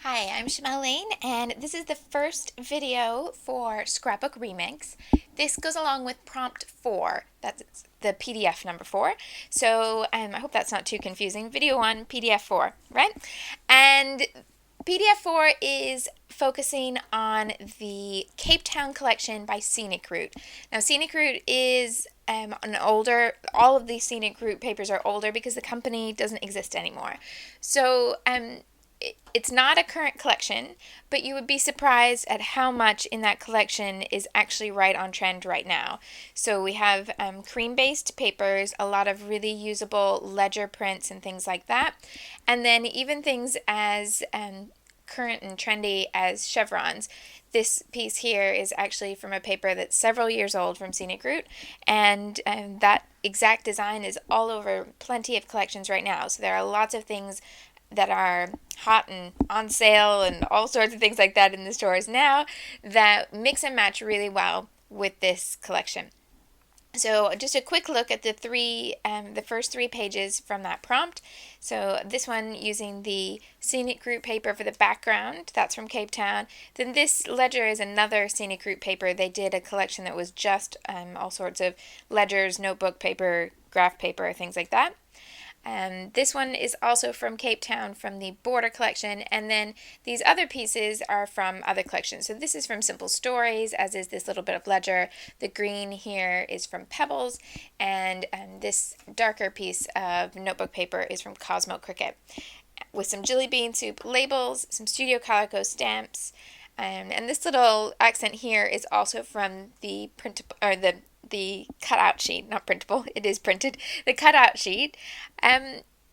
Hi, I'm Lane, and this is the first video for Scrapbook Remix. This goes along with prompt 4, that's the PDF number 4. So I hope that's not too confusing. Video 1, PDF 4, right? And PDF 4 is focusing on the Cape Town collection by Scenic Route. Now, Scenic Route is an older, all of these Scenic Route papers are older because the company doesn't exist anymore. So, it's not a current collection, but you would be surprised at how much in that collection is actually right on trend right now. So we have cream-based papers, a lot of really usable ledger prints and things like that, and then even things as current and trendy as chevrons. This piece here is actually from a paper that's several years old from Scenic Route, and that exact design is all over plenty of collections right now. So there are lots of things that are hot and on sale and all sorts of things like that in the stores now that mix and match really well with this collection. So just a quick look at the first three pages from that prompt. So this one using the Scenic Route paper for the background, that's from Cape Town. Then this ledger is another Scenic Route paper. They did a collection that was just all sorts of ledgers, notebook paper, graph paper, things like that. This one is also from Cape Town from the Border collection, and then these other pieces are from other collections. So this is from Simple Stories, as is this little bit of ledger. The green here is from Pebbles, and this darker piece of notebook paper is from Cosmo Cricket, with some Jelly Bean Soup labels, some Studio Calico stamps, and this little accent here is also from the printable, or the cutout sheet, not printable, it is printed, the cutout sheet.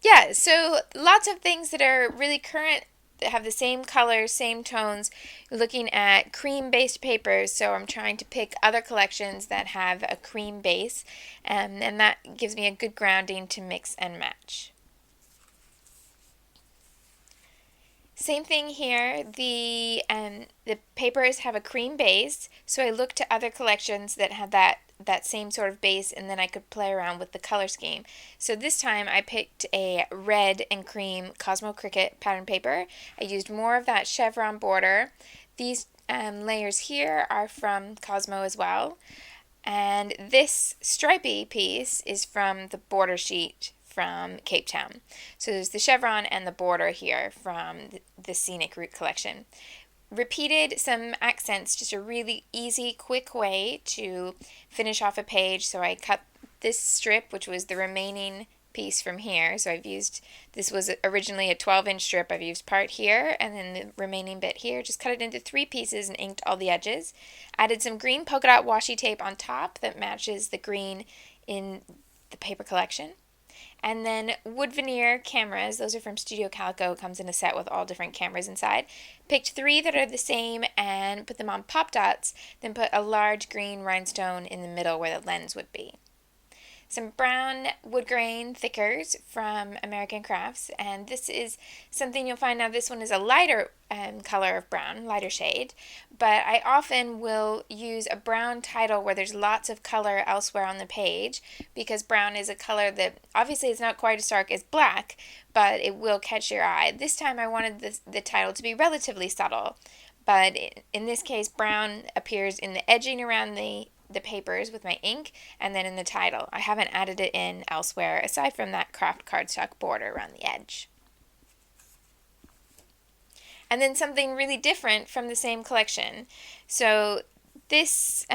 Yeah, so lots of things that are really current, that have the same colors, same tones. Looking at cream-based papers, so I'm trying to pick other collections that have a cream base, and that gives me a good grounding to mix and match. Same thing here, the papers have a cream base, so I look to other collections that have that same sort of base, and then I could play around with the color scheme. So this time I picked a red and cream Cosmo Cricket pattern paper. I used more of that chevron border. These layers here are from Cosmo as well. And this stripy piece is from the border sheet from Cape Town. So there's the chevron and the border here from the Scenic Route collection. Repeated some accents, just a really easy, quick way to finish off a page. So I cut this strip, which was the remaining piece from here. So this was originally a 12-inch strip. I've used part here and then the remaining bit here. Just cut it into 3 pieces and inked all the edges. Added some green polka dot washi tape on top that matches the green in the paper collection. And then wood veneer cameras, those are from Studio Calico, comes in a set with all different cameras inside. Picked 3 that are the same and put them on pop dots, then put a large green rhinestone in the middle where the lens would be. Some brown wood grain thickers from American Crafts, and this is something you'll find now. This one is a lighter color of brown, lighter shade, but I often will use a brown title where there's lots of color elsewhere on the page, because brown is a color that obviously is not quite as dark as black, but it will catch your eye. This time I wanted the title to be relatively subtle, but in this case brown appears in the edging around the papers with my ink, and then in the title. I haven't added it in elsewhere aside from that craft cardstock border around the edge. And then something really different from the same collection. So this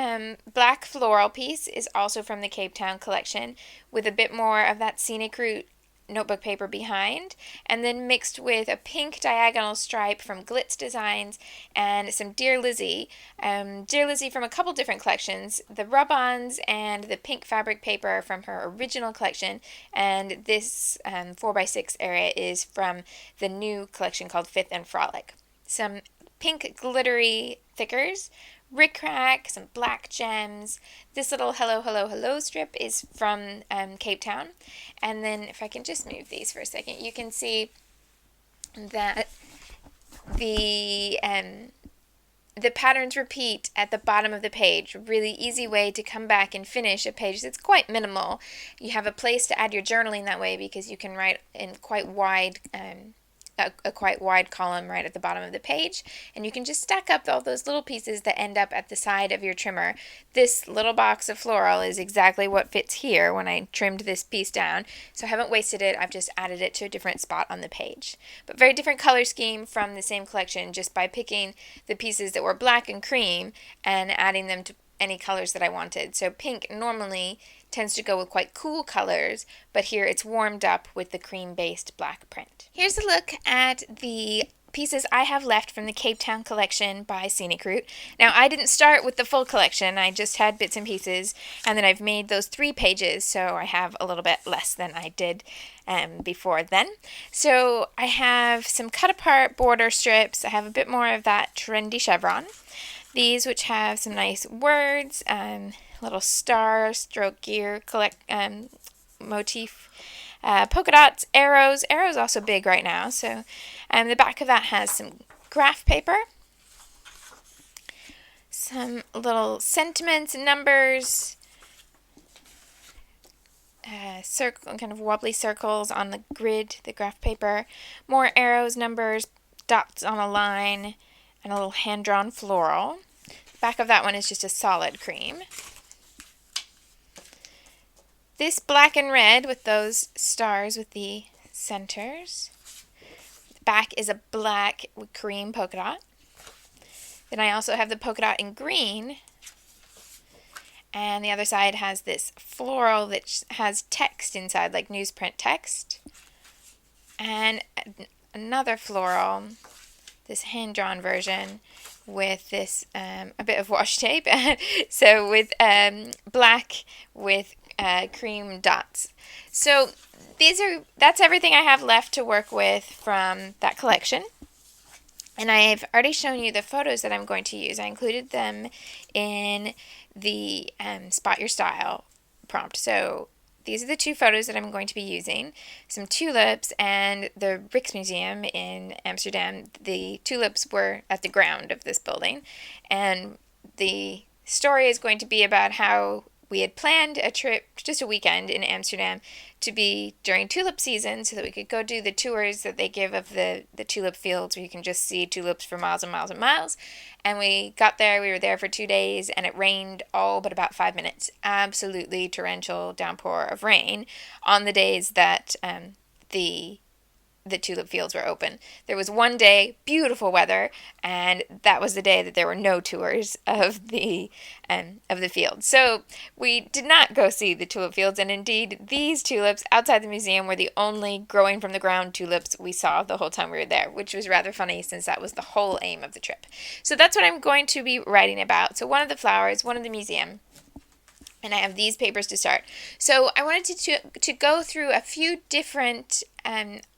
black floral piece is also from the Cape Town collection, with a bit more of that Scenic Route notebook paper behind, and then mixed with a pink diagonal stripe from Glitz Designs and some Dear Lizzie. Dear Lizzie from a couple different collections, the rub-ons and the pink fabric paper from her original collection, and this 4x6 area is from the new collection called Fifth and Frolic. Some pink glittery thickers, rickrack, some black gems. This little hello, hello, hello strip is from Cape Town. And then if I can just move these for a second, you can see that the patterns repeat at the bottom of the page. Really easy way to come back and finish a page that's quite minimal. You have a place to add your journaling that way because you can write in quite wide a quite wide column right at the bottom of the page, and you can just stack up all those little pieces that end up at the side of your trimmer. This little box of floral is exactly what fits here when I trimmed this piece down, so I haven't wasted it. I've just added it to a different spot on the page. But very different color scheme from the same collection, just by picking the pieces that were black and cream and adding them to any colors that I wanted. So pink normally tends to go with quite cool colors, but here it's warmed up with the cream-based black print. Here's a look at the pieces I have left from the Cape Town collection by Scenic Route. Now, I didn't start with the full collection. I just had bits and pieces, and then I've made those 3 pages, so I have a little bit less than I did before then. So I have some cut-apart border strips. I have a bit more of that trendy chevron. These, which have some nice words, little star, stroke gear, motif, polka dots, arrows. Arrows also big right now. So the back of that has some graph paper, some little sentiments, numbers, circle, kind of wobbly circles on the grid, the graph paper, more arrows, numbers, dots on a line, and a little hand-drawn floral. The back of that one is just a solid cream. This black and red with those stars with the centers. The back is a black with cream polka dot. Then I also have the polka dot in green. And the other side has this floral that has text inside, like newsprint text. And another floral, this hand-drawn version with this a bit of washi tape. So with black with cream dots. So that's everything I have left to work with from that collection. And I've already shown you the photos that I'm going to use. I included them in the Spot Your Style prompt. So these are the 2 photos that I'm going to be using. Some tulips and the Rijksmuseum in Amsterdam. The tulips were at the ground of this building. And the story is going to be about how we had planned a trip, just a weekend in Amsterdam, to be during tulip season so that we could go do the tours that they give of the tulip fields where you can just see tulips for miles and miles and miles. And we got there, we were there for 2 days, and it rained all but about 5 minutes. Absolutely torrential downpour of rain on the days that the tulip fields were open. There was one day, beautiful weather, and that was the day that there were no tours of the field. So we did not go see the tulip fields, and indeed these tulips outside the museum were the only growing from the ground tulips we saw the whole time we were there, which was rather funny since that was the whole aim of the trip. So that's what I'm going to be writing about. So one of the flowers, one of the museum. And I have these papers to start. So I wanted to go through a few different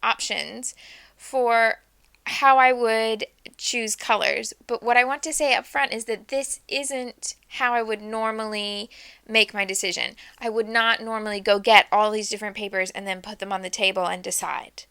options for how I would choose colors. But what I want to say up front is that this isn't how I would normally make my decision. I would not normally go get all these different papers and then put them on the table and decide.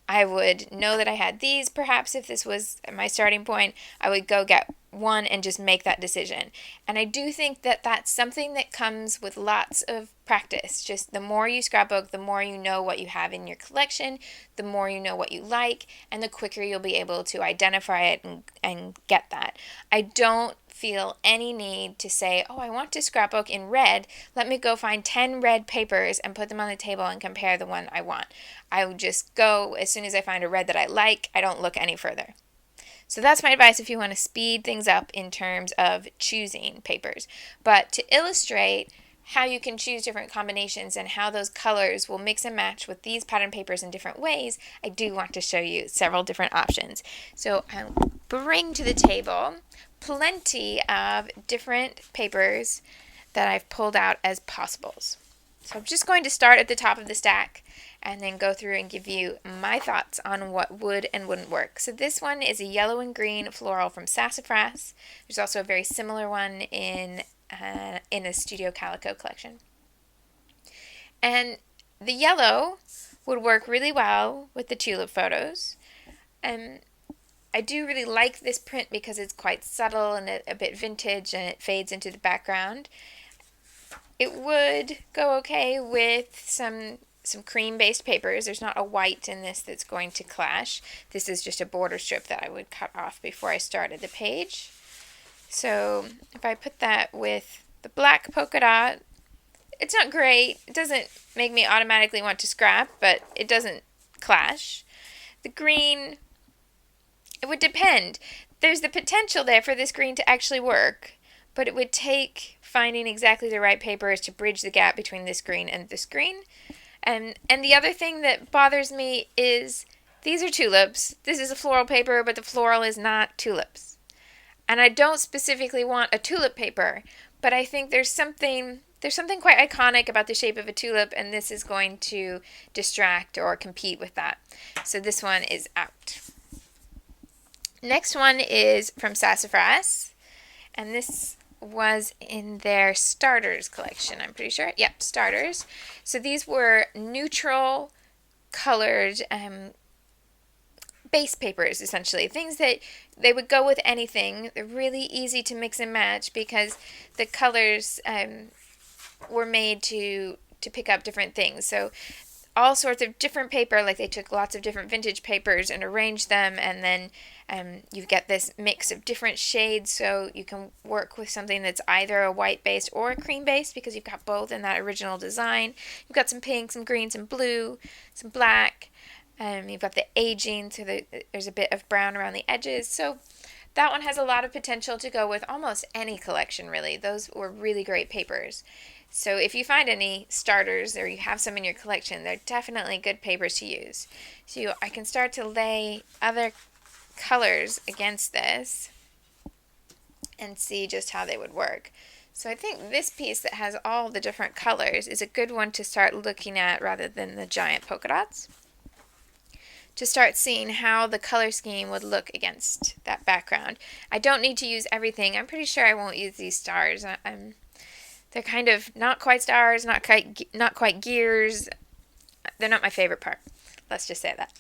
I would know that I had these. Perhaps if this was my starting point, I would go get one and just make that decision. And I do think that that's something that comes with lots of practice. Just the more you scrapbook, the more you know what you have in your collection, the more you know what you like, and the quicker you'll be able to identify it and get that. I don't feel any need to say, oh, I want to scrapbook in red. Let me go find 10 red papers and put them on the table and compare the one I want. I would just go as soon as I find a red that I like. I don't look any further. So that's my advice if you want to speed things up in terms of choosing papers. But to illustrate how you can choose different combinations and how those colors will mix and match with these pattern papers in different ways, I do want to show you several different options. So I'll bring to the table plenty of different papers that I've pulled out as possibles. So I'm just going to start at the top of the stack and then go through and give you my thoughts on what would and wouldn't work. So this one is a yellow and green floral from Sassafras. There's also a very similar one in a Studio Calico collection. And the yellow would work really well with the tulip photos. I do really like this print because it's quite subtle and a bit vintage and it fades into the background. It would go okay with some some cream-based papers. There's not a white in this that's going to clash. This is just a border strip that I would cut off before I started the page. So if I put that with the black polka dot, it's not great. It doesn't make me automatically want to scrap, but it doesn't clash. The green, it would depend. There's the potential there for this green to actually work, but it would take finding exactly the right papers to bridge the gap between this green and this green. And the other thing that bothers me is these are tulips. This is a floral paper, but the floral is not tulips. And I don't specifically want a tulip paper, but I think there's something quite iconic about the shape of a tulip, and this is going to distract or compete with that. So this one is out. Next one is from Sassafras, and this was in their starters collection, I'm pretty sure. Yep, starters. So these were neutral colored base papers, essentially. Things that they would go with anything. They're really easy to mix and match because the colors were made to pick up different things. So all sorts of different paper, like they took lots of different vintage papers and arranged them, and then you get this mix of different shades, so you can work with something that's either a white based or a cream based because you've got both in that original design. You've got some pink, some green, some blue, some black. You've got the aging, so there's a bit of brown around the edges. So that one has a lot of potential to go with almost any collection, really. Those were really great papers. So if you find any starters or you have some in your collection, they're definitely good papers to use. So I can start to lay other colors against this and see just how they would work. So I think this piece that has all the different colors is a good one to start looking at rather than the giant polka dots, to start seeing how the color scheme would look against that background. I don't need to use everything. I'm pretty sure I won't use these stars. They're kind of not quite stars, not quite gears. They're not my favorite part. Let's just say that.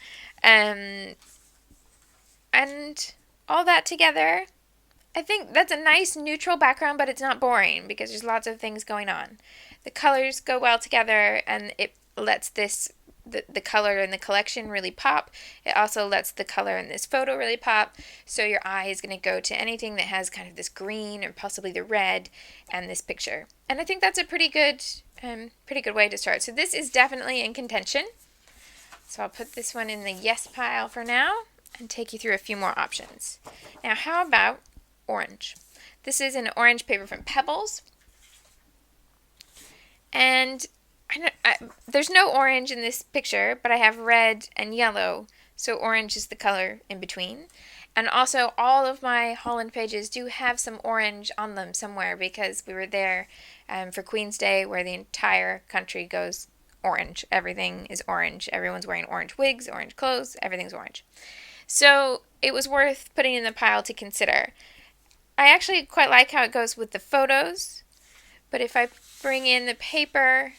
And all that together, I think that's a nice neutral background, but it's not boring because there's lots of things going on. The colors go well together, and it lets the color in the collection really pop. It also lets the color in this photo really pop, so your eye is going to go to anything that has kind of this green or possibly the red and this picture. And I think that's a pretty good way to start. So this is definitely in contention. So I'll put this one in the yes pile for now and take you through a few more options. Now, how about orange? This is an orange paper from Pebbles, and there's no orange in this picture, but I have red and yellow, so orange is the color in between. And also, all of my Holland pages do have some orange on them somewhere because we were there for Queen's Day, where the entire country goes orange. Everything is orange. Everyone's wearing orange wigs, orange clothes, everything's orange. So it was worth putting in the pile to consider. I actually quite like how it goes with the photos, but if I bring in the paper,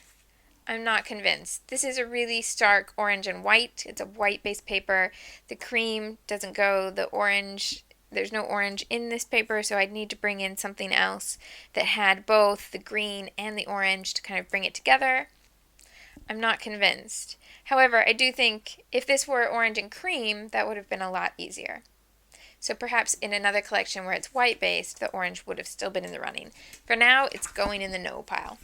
I'm not convinced. This is a really stark orange and white. It's a white-based paper. The cream doesn't go. The orange, there's no orange in this paper, so I'd need to bring in something else that had both the green and the orange to kind of bring it together. I'm not convinced. However, I do think if this were orange and cream, that would have been a lot easier. So perhaps in another collection where it's white-based, the orange would have still been in the running. For now, it's going in the no pile.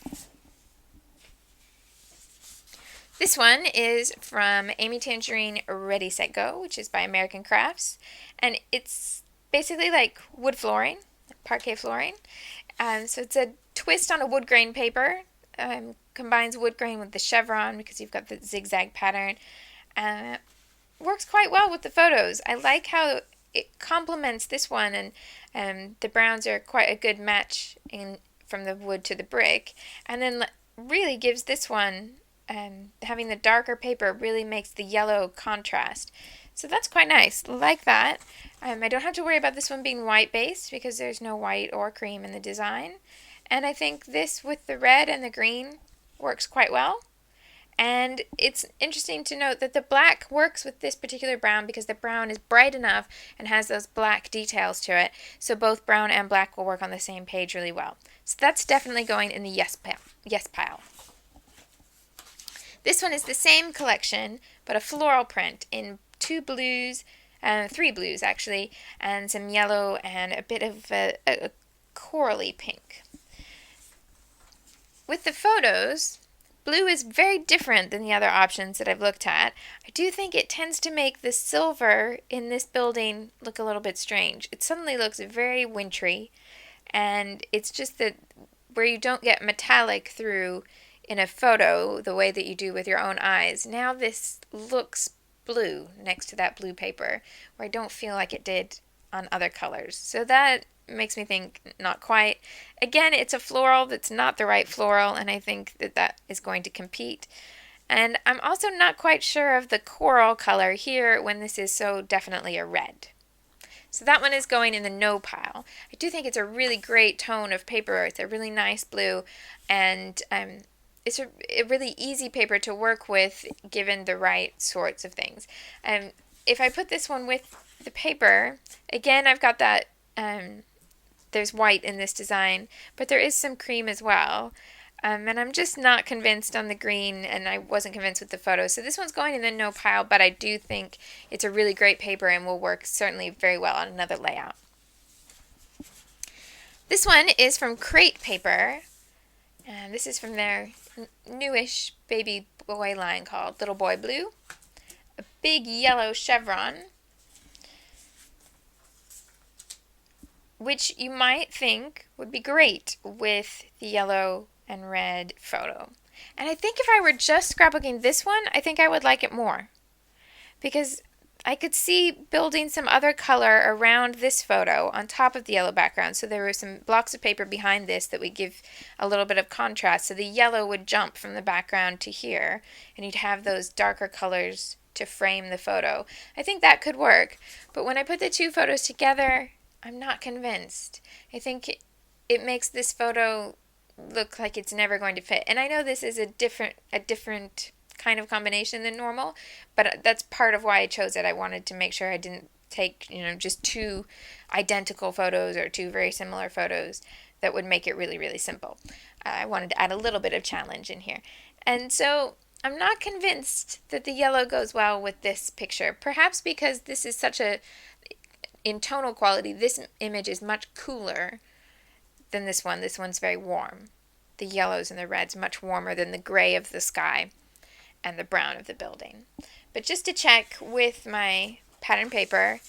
This one is from Amy Tangerine Ready Set Go, which is by American Crafts, and it's basically like wood flooring, parquet flooring. So it's a twist on a wood grain paper, combines wood grain with the chevron because you've got the zigzag pattern. Works quite well with the photos. I like how it complements this one, and the browns are quite a good match from the wood to the brick, and then really gives this one, having the darker paper really makes the yellow contrast. So that's quite nice. Like that. I don't have to worry about this one being white based because there's no white or cream in the design. And I think this with the red and the green works quite well. And it's interesting to note that the black works with this particular brown because the brown is bright enough and has those black details to it. So both brown and black will work on the same page really well. So that's definitely going in the yes pile. This one is the same collection, but a floral print in two blues, three blues actually, and some yellow and a bit of a corally pink. With the photos, blue is very different than the other options that I've looked at. I do think it tends to make the silver in this building look a little bit strange. It suddenly looks very wintry, and it's just that where you don't get metallic through in a photo the way that you do with your own eyes, now this looks blue next to that blue paper, where I don't feel like it did on other colors. So that makes me think not quite. Again, it's a floral that's not the right floral, and I think that that is going to compete. And I'm also not quite sure of the coral color here when this is so definitely a red. So that one is going in the no pile. I do think it's a really great tone of paper. It's a really nice blue, and it's a really easy paper to work with given the right sorts of things. If I put this one with the paper, again, I've got that there's white in this design, but there is some cream as well. And I'm just not convinced on the green, and I wasn't convinced with the photo. So this one's going in the no pile, but I do think it's a really great paper and will work certainly very well on another layout. This one is from Crate Paper, and this is from their newish baby boy line called Little Boy Blue. A big yellow chevron, which you might think would be great with the yellow and red photo. And I think if I were just scrapbooking this one, I think I would like it more, because I could see building some other color around this photo on top of the yellow background. So there were some blocks of paper behind this that would give a little bit of contrast. So the yellow would jump from the background to here, and you'd have those darker colors to frame the photo. I think that could work. But when I put the two photos together, I'm not convinced. I think it makes this photo look like it's never going to fit. And I know this is a different kind of combination than normal, but that's part of why I chose it. I wanted to make sure I didn't take, just two identical photos or two very similar photos that would make it really, really simple. I wanted to add a little bit of challenge in here. And so I'm not convinced that the yellow goes well with this picture, perhaps because this is in tonal quality, this image is much cooler than this one. This one's very warm. The yellows and the reds much warmer than the gray of the sky and the brown of the building. But just to check with my pattern paper,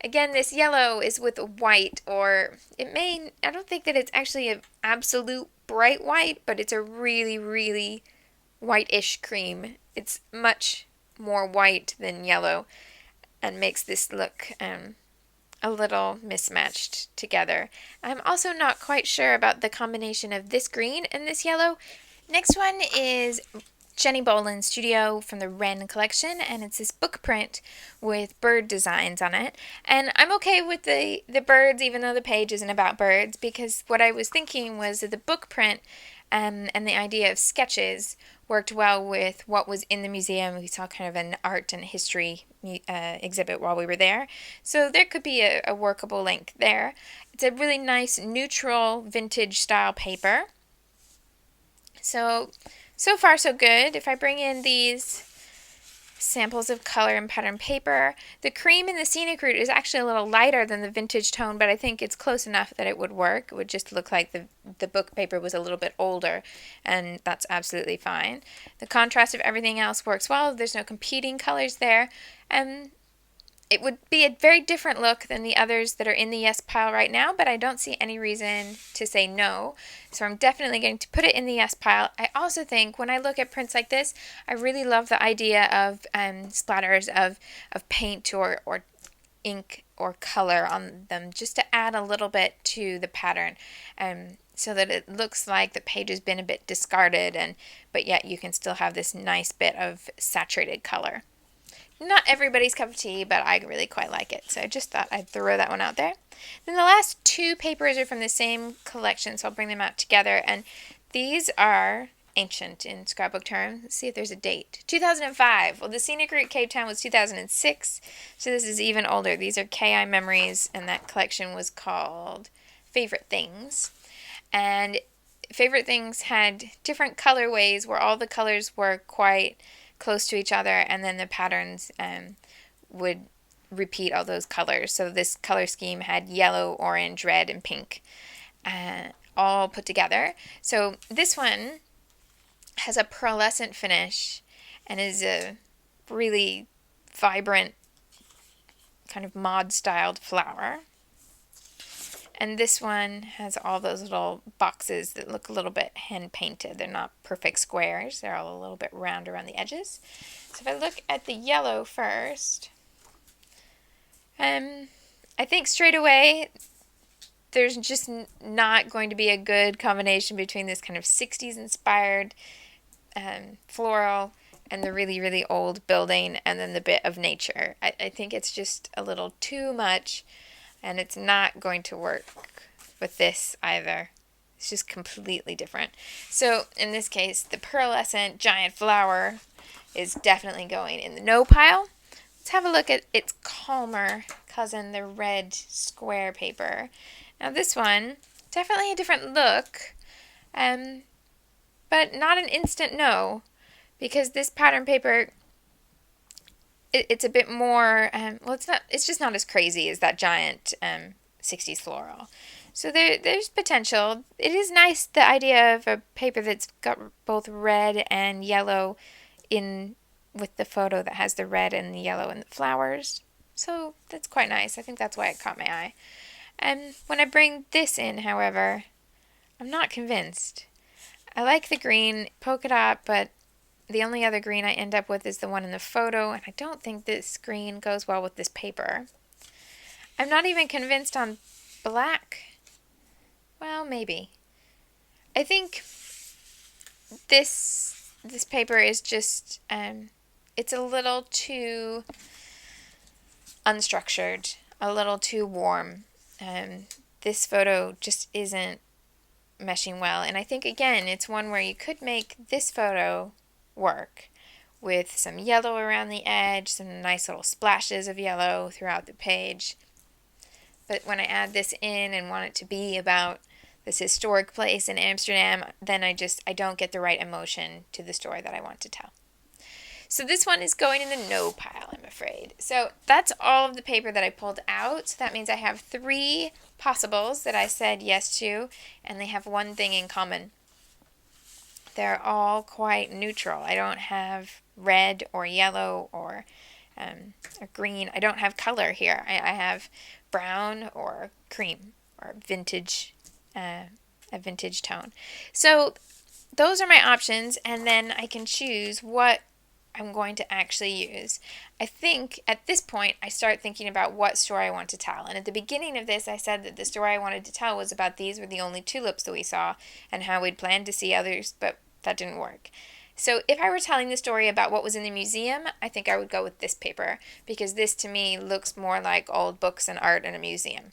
again, this yellow is with a white, or I don't think that it's actually an absolute bright white, but it's a really, really whitish cream. It's much more white than yellow and makes this look a little mismatched together. I'm also not quite sure about the combination of this green and this yellow. Next one is Jenny Boland's Studio from the Wren collection, and it's this book print with bird designs on it. And I'm okay with the birds, even though the page isn't about birds, because what I was thinking was that the book print and the idea of sketches worked well with what was in the museum. We saw kind of an art and history exhibit while we were there. So there could be a workable link there. It's a really nice neutral vintage style paper. So far so good. If I bring in these samples of color and pattern paper, the cream in the scenic route is actually a little lighter than the vintage tone, but I think it's close enough that it would work. It would just look like the book paper was a little bit older, and that's absolutely fine. The contrast of everything else works well. There's no competing colors there. It would be a very different look than the others that are in the yes pile right now, but I don't see any reason to say no. So I'm definitely going to put it in the yes pile. I also think when I look at prints like this, I really love the idea of splatters of paint or ink or color on them, just to add a little bit to the pattern, so that it looks like the page has been a bit discarded, but yet you can still have this nice bit of saturated color. Not everybody's cup of tea, but I really quite like it. So I just thought I'd throw that one out there. Then the last two papers are from the same collection, so I'll bring them out together. And these are ancient in scrapbook terms. Let's see if there's a date. 2005. Well, the Scenic Route Cape Town was 2006, so this is even older. These are KI Memories, and that collection was called Favorite Things. And Favorite Things had different colorways where all the colors were quite close to each other, and then the patterns would repeat all those colors. So this color scheme had yellow, orange, red, and pink all put together. So this one has a pearlescent finish and is a really vibrant kind of mod styled flower. And this one has all those little boxes that look a little bit hand painted. They're not perfect squares. They're all a little bit round around the edges. So if I look at the yellow first, I think straight away there's just not going to be a good combination between this kind of 60s inspired floral and the really, really old building and then the bit of nature. I think it's just a little too much, and it's not going to work with this either. It's just completely different. So in this case, the pearlescent giant flower is definitely going in the no pile. Let's have a look at its calmer cousin, the red square paper. Now this one, definitely a different look, but not an instant no, because this pattern paper, it's a bit more, well, it's just not as crazy as that giant 60s floral. So there's potential. It is nice, the idea of a paper that's got both red and yellow in with the photo that has the red and the yellow and the flowers. So that's quite nice. I think that's why it caught my eye. When I bring this in, however, I'm not convinced. I like the green polka dot, but the only other green I end up with is the one in the photo, and I don't think this green goes well with this paper. I'm not even convinced on black. Well, maybe. I think this paper is just, it's a little too unstructured, a little too warm. This photo just isn't meshing well, and I think again it's one where you could make this photo work with some yellow around the edge, some nice little splashes of yellow throughout the page. But when I add this in and want it to be about this historic place in Amsterdam, then I don't get the right emotion to the story that I want to tell. So this one is going in the no pile, I'm afraid. So that's all of the paper that I pulled out. So that means I have 3 possibles that I said yes to, and they have one thing in common. They're all quite neutral. I don't have red or yellow or green. I don't have color here. I have brown or cream or vintage, a vintage tone. So those are my options, and then I can choose what I'm going to actually use. I think at this point I start thinking about what story I want to tell. And at the beginning of this I said that the story I wanted to tell was about these were the only tulips that we saw and how we'd planned to see others, but that didn't work. So if I were telling the story about what was in the museum, I think I would go with this paper, because this to me looks more like old books and art in a museum.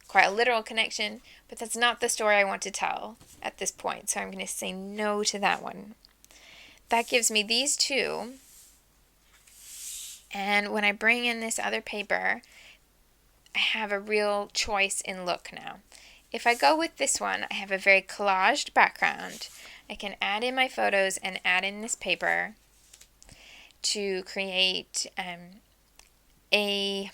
Quite a literal connection, but that's not the story I want to tell at this point, so I'm going to say no to that one. That gives me these 2, and when I bring in this other paper, I have a real choice in look now. If I go with this one, I have a very collaged background. I can add in my photos and add in this paper to create a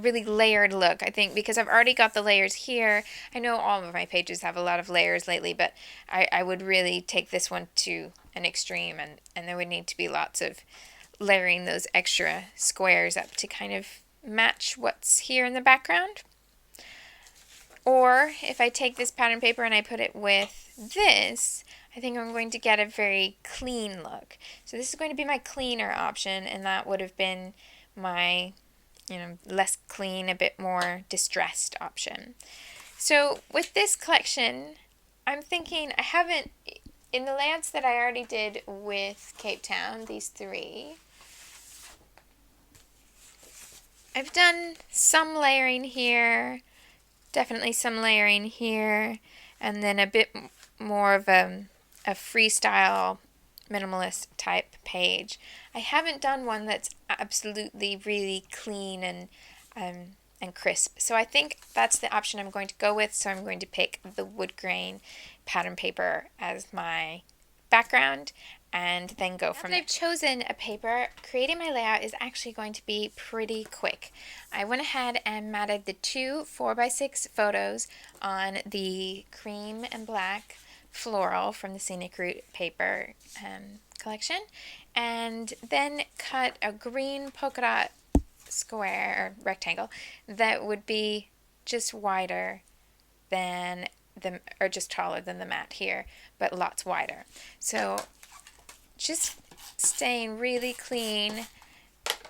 really layered look, I think, because I've already got the layers here. I know all of my pages have a lot of layers lately, but I would really take this one to an extreme, and there would need to be lots of layering those extra squares up to kind of match what's here in the background. Or if I take this pattern paper and I put it with this, I think I'm going to get a very clean look. So this is going to be my cleaner option, and that would have been my less clean, a bit more distressed option. So with this collection, I'm thinking I haven't, in the layouts that I already did with Cape Town, these 3, I've done some layering here, definitely some layering here, and then a bit more of a freestyle minimalist type page. I haven't done one that's absolutely really clean and crisp. So I think that's the option I'm going to go with. So I'm going to pick the wood grain pattern paper as my background and then go from there. After I've chosen a paper, creating my layout is actually going to be pretty quick. I went ahead and matted the two 4x6 photos on the cream and black floral from the Scenic Route paper collection, and then cut a green polka dot square or rectangle that would be just wider than the, or just taller than the mat here, but lots wider. So just staying really clean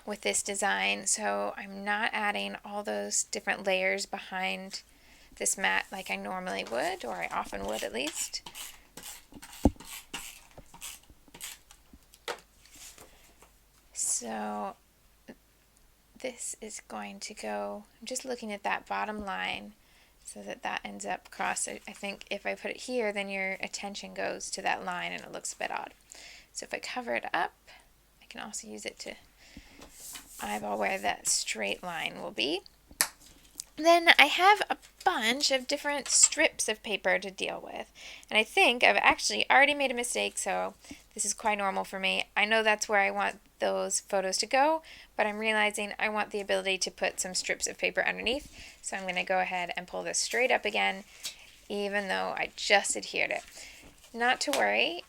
with this design, so I'm not adding all those different layers behind this mat like I normally would, or I often would at least. So this is going to go, I'm just looking at that bottom line so that that ends up across. I think if I put it here, then your attention goes to that line and it looks a bit odd. So if I cover it up, I can also use it to eyeball where that straight line will be. Then I have a bunch of different strips of paper to deal with. And I think I've actually already made a mistake, so this is quite normal for me. I know that's where I want those photos to go, but I'm realizing I want the ability to put some strips of paper underneath. So I'm going to go ahead and pull this straight up again, even though I just adhered it. Not to worry,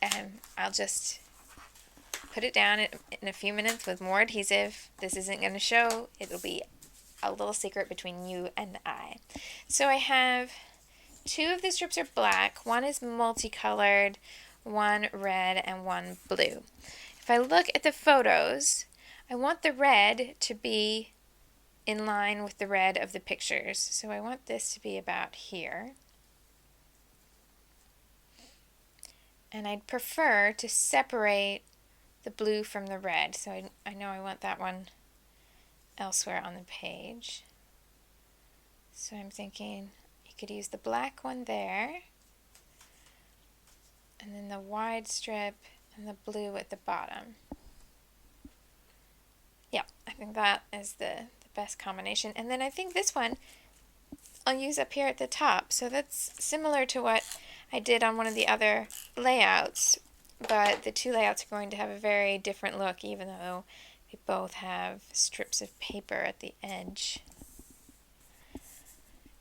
I'll just put it down in a few minutes with more adhesive. This isn't going to show. It'll be a little secret between you and I. So I have two of the strips are black. One is multicolored, one red, and one blue. If I look at the photos, I want the red to be in line with the red of the pictures. So I want this to be about here. And I'd prefer to separate the blue from the red. So I know I want that one elsewhere on the page. So I'm thinking you could use the black one there, and then the wide strip and the blue at the bottom. Yeah, I think that is the best combination. And then I think this one I'll use up here at the top. So that's similar to what I did on one of the other layouts, but the two layouts are going to have a very different look, even though they both have strips of paper at the edge.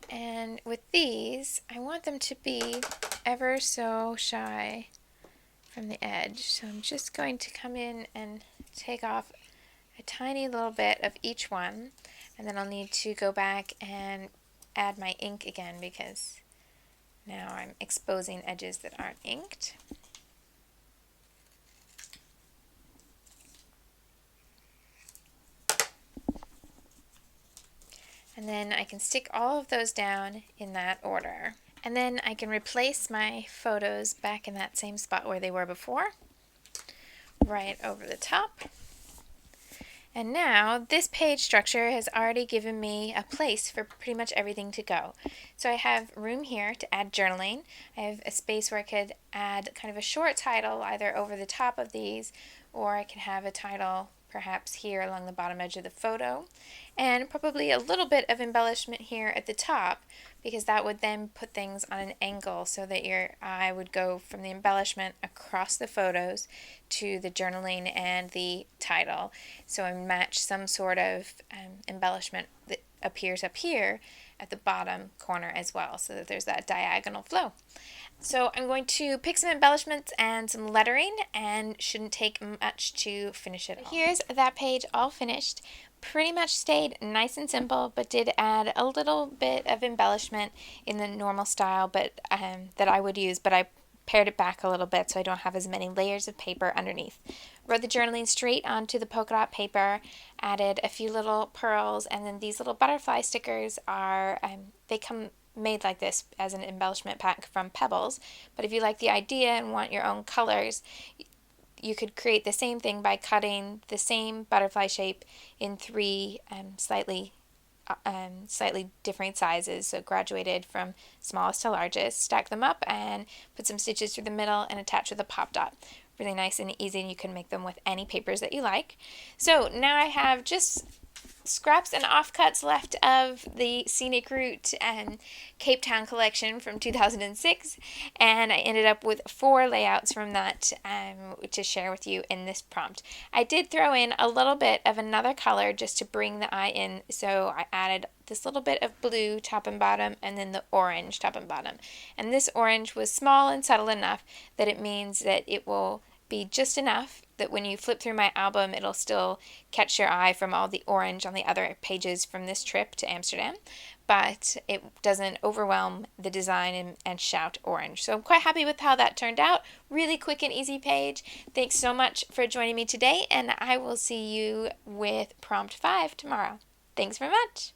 And with these, I want them to be ever so shy from the edge. So I'm just going to come in and take off a tiny little bit of each one, and then I'll need to go back and add my ink again because now I'm exposing edges that aren't inked. And then I can stick all of those down in that order. And then I can replace my photos back in that same spot where they were before, right over the top. And now this page structure has already given me a place for pretty much everything to go. So I have room here to add journaling. I have a space where I could add kind of a short title either over the top of these, or I can have a title perhaps here along the bottom edge of the photo, and probably a little bit of embellishment here at the top, because that would then put things on an angle so that your eye would go from the embellishment across the photos to the journaling and the title. So I match some sort of embellishment that appears up here at the bottom corner as well, so that there's that diagonal flow. So I'm going to pick some embellishments and some lettering, and shouldn't take much to finish it all. Here's that page all finished. Pretty much stayed nice and simple, but did add a little bit of embellishment in the normal style, but that I would use, but I pared it back a little bit so I don't have as many layers of paper underneath. Wrote the journaling straight onto the polka dot paper, added a few little pearls, and then these little butterfly stickers are, they come made like this as an embellishment pack from Pebbles, but if you like the idea and want your own colors, you could create the same thing by cutting the same butterfly shape in three slightly different sizes, so graduated from smallest to largest. Stack them up and put some stitches through the middle and attach with a pop dot. Really nice and easy, and you can make them with any papers that you like. So now I have just scraps and offcuts left of the Scenic Route Cape Town collection from 2006, and I ended up with 4 layouts from that to share with you in this prompt. I did throw in a little bit of another color just to bring the eye in, so I added this little bit of blue top and bottom and then the orange top and bottom. And this orange was small and subtle enough that it means that it will be just enough that when you flip through my album, it'll still catch your eye from all the orange on the other pages from this trip to Amsterdam, but it doesn't overwhelm the design and shout orange. So I'm quite happy with how that turned out. Really quick and easy page. Thanks so much for joining me today, and I will see you with prompt 5 tomorrow. Thanks very much.